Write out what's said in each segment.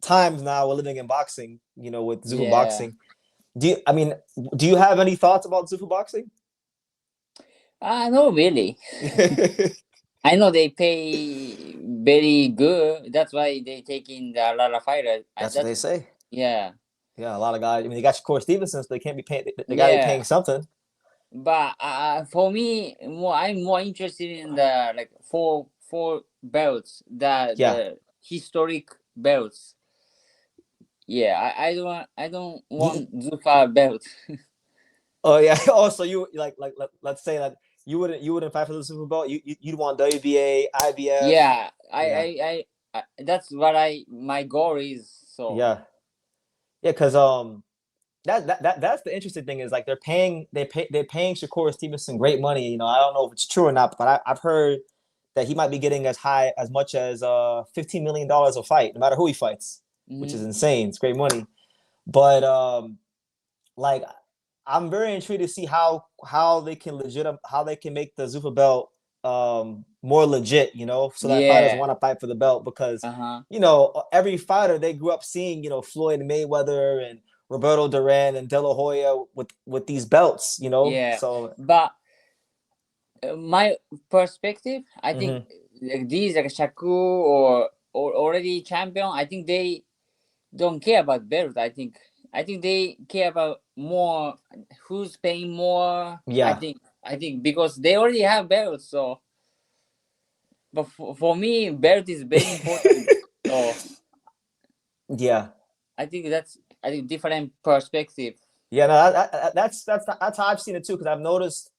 times now we're living in boxing, with Zuffa Yeah. Boxing. Do you have any thoughts about Zuffa Boxing? No, really. I know they pay very good. That's why they take in a lot of fighters. That's what they That's say. yeah, Yeah, a lot of guys. I mean, they got Shakur Stevenson, so they can't be paying. They got to be yeah. paying something. But for me, I'm more interested in the like four belts, Yeah. the historic belts. Yeah, I don't You, want Zuffa belt. oh yeah. Oh, so you let's say that you wouldn't fight for the Super Bowl. You'd want WBA, IBF. Yeah, Yeah. that's what I my goal is. So Yeah. Yeah. Because that's the interesting thing is like they're paying Shakur Stevenson great money. I don't know if it's true or not, but I've heard that he might be getting as much as $15 million a fight, no matter who he fights, which is mhm. insane. It's great money. But like I'm very intrigued to see how they can how they can make the Zuffa belt more legit, so that fighters Yeah, want to fight for the belt because uh-huh. every fighter they grew up seeing, Floyd Mayweather and Roberto Duran and De La Hoya with these belts. Yeah, So but my perspective, I think mhm. like these like Shaku or already champion, I think they don't care about belt. I think they care about more who's paying more. I Yeah, think I think because they already have belts. So, but for me, belt is very important. So yeah. I think different perspective. Yeah, no, that's how I've seen it too. Because I've noticed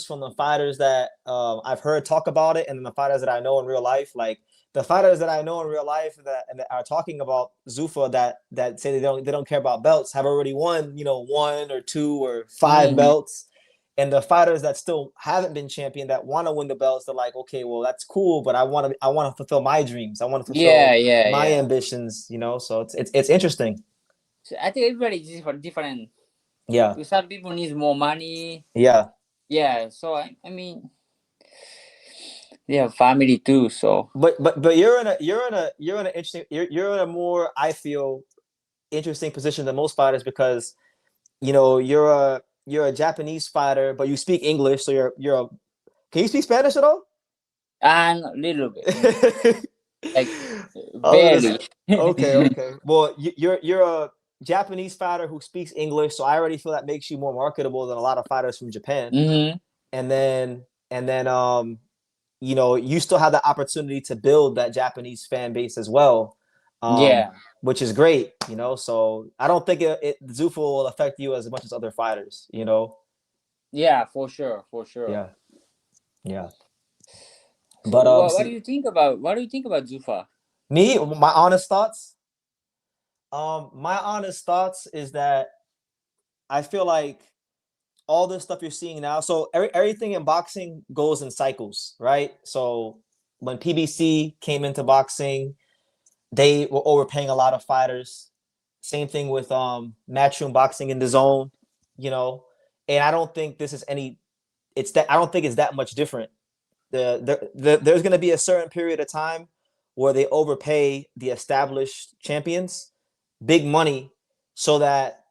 from the fighters that I've heard talk about it, and then the fighters that I know in real life, like the fighters that I know in real life that are talking about Zuffa that say they don't care about belts have already won, one or two or five Mm. belts, and the fighters that still haven't been champion that want to win the belts, they're like, okay, well that's cool, but I want to fulfill my dreams, I want to Yeah, fulfill yeah, my yeah. ambitions. So it's interesting. So I think everybody is different. Yeah, Some people need more money. yeah. Yeah, so I mean, they have family too. So But you're in a interesting you're in a more, I feel, interesting position than most fighters because you're a Japanese fighter but you speak English, so you're a can you speak Spanish at all? and a little bit, like I was gonna barely. okay. Well, you're a Japanese fighter who speaks English, so I already feel that makes you more marketable than a lot of fighters from Japan. Hmm. And then you still have the opportunity to build that Japanese fan base as well, um, Yeah, which is great. So I don't think Zuffa will affect you as much as other fighters. yeah, for sure, for sure. Yeah, yeah. So But what do you think about Zufa? me, my honest thoughts is that I feel like all this stuff you're seeing now. So everything in boxing goes in cycles, right? So when PBC came into boxing, they were overpaying a lot of fighters. Same thing with Matchroom Boxing in the zone, you know. And I don't think this is any. It's that I don't think it's that much different. There's going to be a certain period of time where they overpay the established champions, big money, so that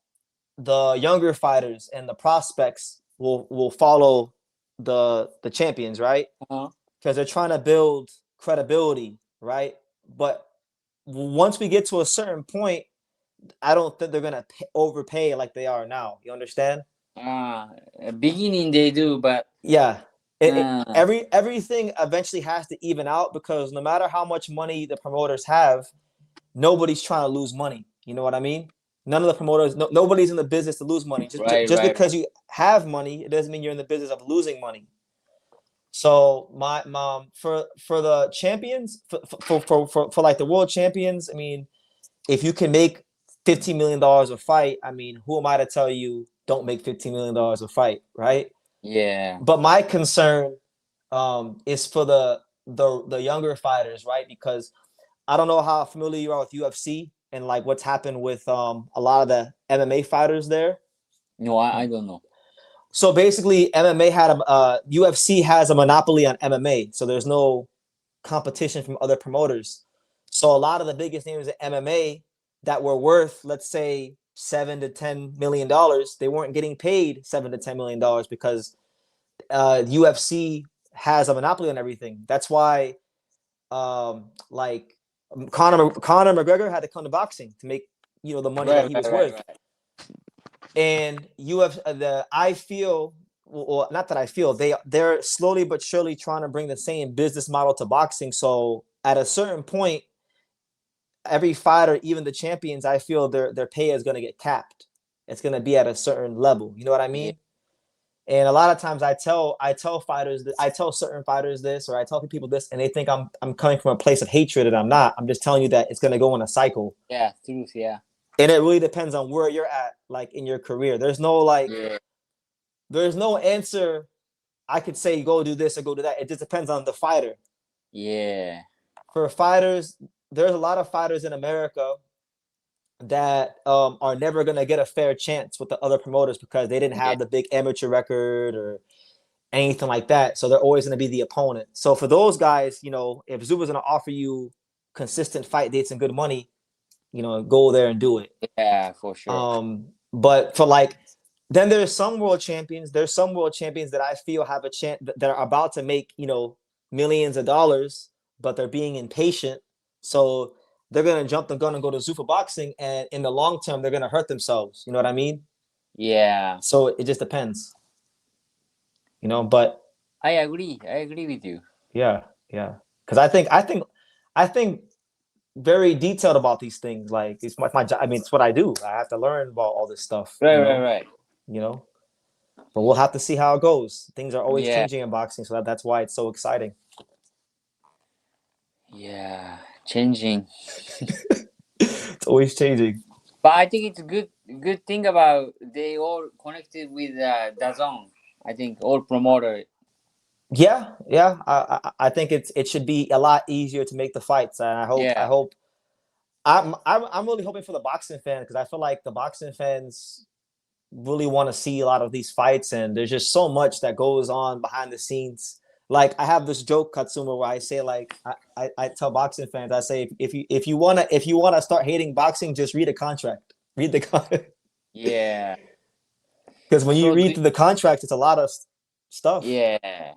the younger fighters and the prospects will follow the champions, right? Uh-huh. Because they're trying to build credibility, right? But once we get to a certain point, I don't think they're gonna overpay like they are now. You understand? Uh, Beginning they do, but Yeah. uh, Everything eventually has to even out because no matter how much money the promoters have, nobody's trying to lose money. You know what I mean? None of the promoters, nobody's in the business to lose money. Just right, just right, because right. you have money, it doesn't mean you're in the business of losing money. So my mom for the champions for like the world champions, I mean, if you can make $15 million a fight, I mean, who am I to tell you don't make $15 million a fight, right? Yeah, But my concern is for the younger fighters, right? Because I don't know how familiar you are with UFC and like what's happened with a lot of the MMA fighters there. no, I don't know. So basically, MMA had UFC has a monopoly on MMA, so there's no competition from other promoters. So a lot of the biggest names in MMA that were worth, let's say, $7 to $10 million, they weren't getting paid $7 to $10 million because UFC has a monopoly on everything. That's why, like Conor McGregor had to come to boxing to make the money that he was worth. Right. And I feel, well, not that I feel, they're slowly but surely trying to bring the same business model to boxing. So at a certain point, every fighter, even the champions, I feel their pay is going to get capped. It's going to be at a certain level. You know what I mean? Yeah. And a lot of times I tell fighters that, I tell certain fighters this, or I tell people this, and they think I'm coming from a place of hatred, and I'm not. I'm just telling you that it's going to go in a cycle. Yeah, truth. Yeah. And it really depends on where you're at, like in your career. There's no there's no answer. I could say go do this or go do that. It just depends on the fighter. Yeah. For fighters, there's a lot of fighters in America that are never going to get a fair chance with the other promoters because they didn't have the big amateur record or anything like that. So they're always going to be the opponent. So for those guys, if Zuffa's going to offer you consistent fight dates and good money, go there and do it. Yeah, for sure. But for then there's some world champions. There's some world champions that I feel have a chance that are about to make, millions of dollars, but they're being impatient. So they're going to jump the gun and go to Zuffa Boxing. And in the long term, they're going to hurt themselves. You know what I mean? Yeah. So it just depends, but I agree with you. Yeah. Because I think very detailed about these things. Like it's my job. I mean, it's what I do. I have to learn about all this stuff. Right. But we'll have to see how it goes. Things are always changing in boxing, so that's why it's so exciting. Yeah, changing. It's always changing. But I think it's a good thing about they all connected with DAZN. I think all promoter. Yeah. I think it should be a lot easier to make the fights, and I hope. I'm really hoping for the boxing fan because I feel like the boxing fans really want to see a lot of these fights, and there's just so much that goes on behind the scenes. Like I have this joke, Katsuma, where I say I tell boxing fans, I say if you wanna start hating boxing, just read a contract. Read the contract. Yeah. Because when you read through the contract, it's a lot of stuff. Yeah.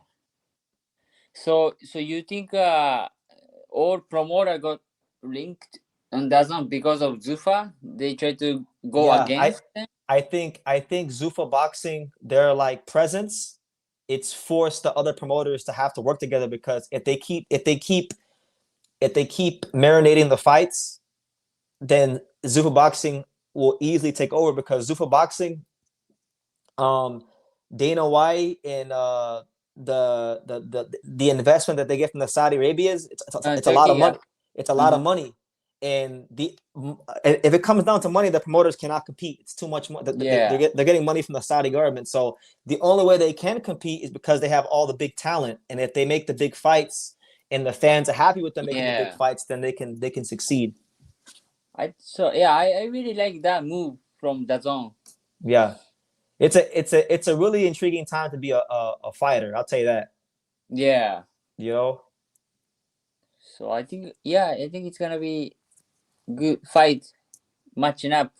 So you think all promoter got linked and doesn't because of Zuffa? They try to go against them? I think Zuffa Boxing, their presence, it's forced the other promoters to have to work together because if they keep marinating the fights, then Zuffa Boxing will easily take over because Zuffa Boxing, Dana White and the investment that they get from the Saudi Arabians, it's a lot of money. It's a lot of money. And if it comes down to money, the promoters cannot compete. It's too much money. They're getting money from the Saudi government. So the only way they can compete is because they have all the big talent. And if they make the big fights and the fans are happy with them making the big fights, then they can succeed. I really like that move from DAZN. Yeah, it's a really intriguing time to be a fighter. I'll tell you that. Yeah. So I think it's gonna be good fight matching up